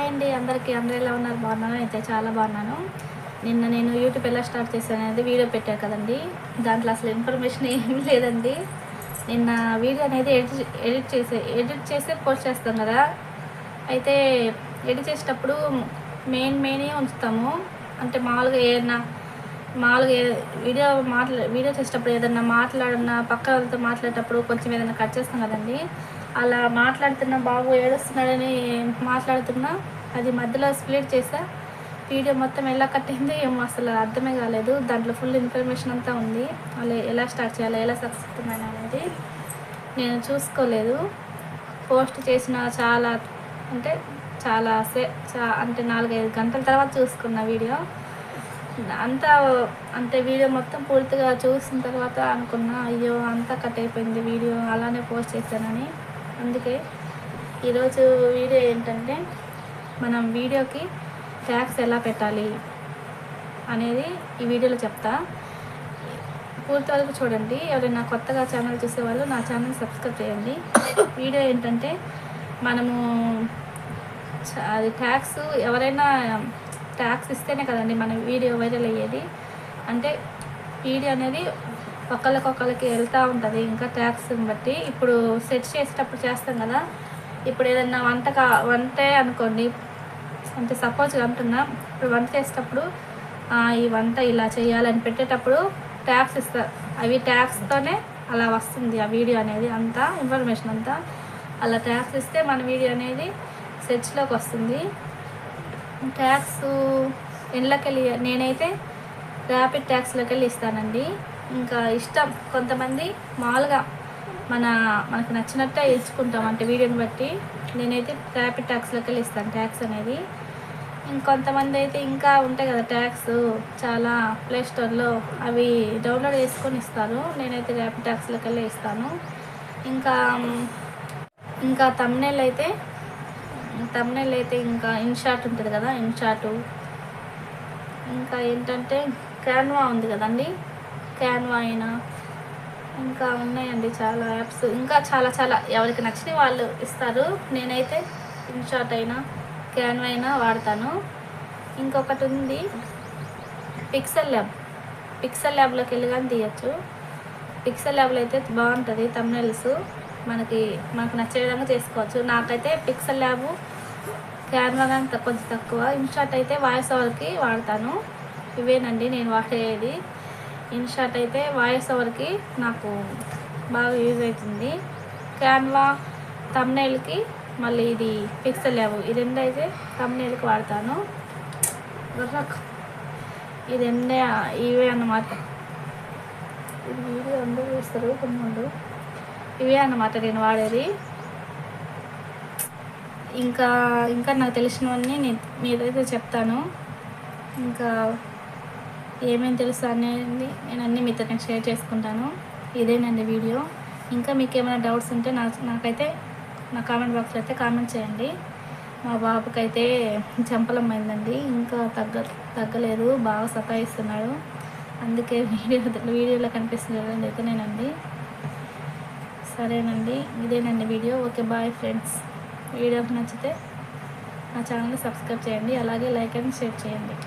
అండి అందరికీ. అందరూ ఎలా ఉన్నారు? బాగున్నాను. అయితే చాలా బాగున్నాను. నిన్న నేను యూట్యూబ్ ఎలా స్టార్ట్ చేశాను అనేది వీడియో పెట్టాను కదండి. దాంట్లో అసలు ఇన్ఫర్మేషన్ ఏమీ లేదండి. నిన్న వీడియో అనేది ఎడిట్ చేసే పోస్ట్ చేస్తాం కదా. అయితే ఎడిట్ చేసేటప్పుడు మెయినే ఉంచుతాము. అంటే మామూలుగా వీడియో చేసేటప్పుడు ఏదన్నా మాట్లాడినా పక్క వాళ్ళతో మాట్లాడేటప్పుడు కొంచెం ఏదైనా కట్ చేస్తాం కదండి. అలా మాట్లాడుతున్నా బాబు ఏడుస్తున్నాడని మాట్లాడుతున్నా అది మధ్యలో స్ప్లిట్ చేసా. వీడియో మొత్తం ఎలా కట్ అయిందో ఏమో అసలు అర్థమే కాలేదు. దాంట్లో ఫుల్ ఇన్ఫర్మేషన్ అంతా ఉంది. అలా ఎలా స్టార్ట్ చేయాలి, ఎలా సక్సెస్ అవుతుందని అనేది నేను చూసుకోలేదు. పోస్ట్ చేసిన అంటే అంటే 4-5 గంటల తర్వాత చూసుకున్న వీడియో అంతా. అంటే వీడియో మొత్తం పూర్తిగా చూసిన తర్వాత అనుకున్నా, అయ్యో అంతా కట్ అయిపోయింది వీడియో, అలానే పోస్ట్ చేశానని. అందుకే ఈరోజు వీడియో ఏంటంటే, మనం వీడియోకి ట్యాగ్స్ ఎలా పెట్టాలి అనేది ఈ వీడియోలో చెప్తా. పూర్తి వరకు చూడండి. ఎవరైనా కొత్తగా ఛానల్ చూసేవాళ్ళు నా ఛానల్ సబ్స్క్రైబ్ చేయండి. వీడియో ఏంటంటే, మనము అది ట్యాగ్స్ ఎవరైనా ట్యాగ్స్ ఇస్తేనే కదండి మన వీడియో వైరల్ అయ్యేది. అంటే వీడియో అనేది ఒకళ్ళకి వెళ్తూ ఉంటుంది. ఇంకా ట్యాగ్స్ని బట్టి ఇప్పుడు సెట్ చేసేటప్పుడు చేస్తాం కదా. ఇప్పుడు ఏదన్నా వంటే అనుకోండి, అంటే సపోజ్గా అంటున్నా, ఇప్పుడు వంట చేసేటప్పుడు ఈ వంట ఇలా చేయాలని పెట్టేటప్పుడు ట్యాగ్స్ ఇస్తారు. అవి ట్యాగ్స్తోనే అలా వస్తుంది ఆ వీడియో అనేది, అంతా ఇన్ఫర్మేషన్ అంతా. అలా ట్యాగ్స్ ఇస్తే మన వీడియో అనేది సెర్చ్లోకి వస్తుంది. ట్యాగ్స్ ఎండ్లోకి వెళ్ళి నేనైతే ర్యాపిడ్ ట్యాగ్స్లోకి వెళ్ళి ఇస్తానండి. ఇంకా ఇష్టం కొంతమంది మామూలుగా మనకు నచ్చినట్టే ఇచ్చుకుంటాం, అంటే వీడియోని బట్టి. నేనైతే ర్యాపిడ్ ట్యాగ్స్లోకి వెళ్ళి ఇస్తాను ట్యాగ్స్ అనేది. ఇంకొంతమంది అయితే ఇంకా ఉంటాయి కదా ట్యాగ్స్ చాలా ప్లేస్టోర్లో, అవి డౌన్లోడ్ చేసుకొని ఇస్తారు. నేనైతే ర్యాపిడ్ ట్యాగ్స్లోకి వెళ్ళి ఇస్తాను. ఇంకా తమ్నెయిల్ అయితే ఇంకా ఇన్షాట్ ఉంటుంది కదా, ఇన్షాటు. ఇంకా ఏంటంటే క్యాన్వా ఉంది కదండి, క్యాన్వా అయినా ఇంకా ఉన్నాయండి చాలా యాప్స్. ఇంకా చాలా ఎవరికి నచ్చిన వాళ్ళు ఇస్తారు. నేనైతే ఇన్షాట్ అయినా క్యాన్వా అయినా వాడతాను. ఇంకొకటి ఉంది పిక్సెల్ ల్యాబ్లోకి వెళ్ళి కానీ తీయచ్చు. పిక్సెల్ ల్యాబ్లో అయితే బాగుంటుంది తమ్నెయిల్స్. మనకు నచ్చే విధంగా చేసుకోవచ్చు. నాకైతే పిక్సెల్ ల్యాబ్, క్యాన్వా కానీ కొంచెం తక్కువ. ఇన్షాట్ అయితే వాయిస్ ఓవర్కి వాడతాను. ఇవేనండి నేను వాడేది. ఇన్షాట్ అయితే వాయిస్ ఓవర్కి నాకు బాగా యూజ్ అవుతుంది. క్యాన్వా తమ్నెయిల్కి, మళ్ళీ ఇది పిక్సెల్ ల్యాబ్, ఈ రెండు అయితే తమ్నెయిల్కి వాడతాను. ఈ రెండే ఇవే అన్నమాట. ఇది వీడియో అందరూ చూస్తారు కొన్ని. ఇవే అన్నమాట నేను వాడేది. ఇంకా నాకు తెలిసినవన్నీ మీరైతే చెప్తాను. ఇంకా ఏమేమి తెలుసు అనేది నేను అన్నీ మీతో షేర్ చేసుకుంటాను. ఇదేనండి వీడియో. ఇంకా మీకు ఏమైనా డౌట్స్ ఉంటే నాకైతే నా కామెంట్ బాక్స్లో అయితే కామెంట్ చేయండి. మా బాబుకైతే చెంపలమైందండి, ఇంకా తగ్గలేదు, బాగా సతాయిస్తున్నాడు. అందుకే వీడియోలో కనిపిస్తుంది అయితే నేనండి. సరేనండి, ఇదేనండి వీడియో. Okay, bye friends. వీడియోకి నచ్చితే నా ఛానల్ని సబ్స్క్రైబ్ చేయండి, అలాగే లైక్ అండ్ షేర్ చేయండి.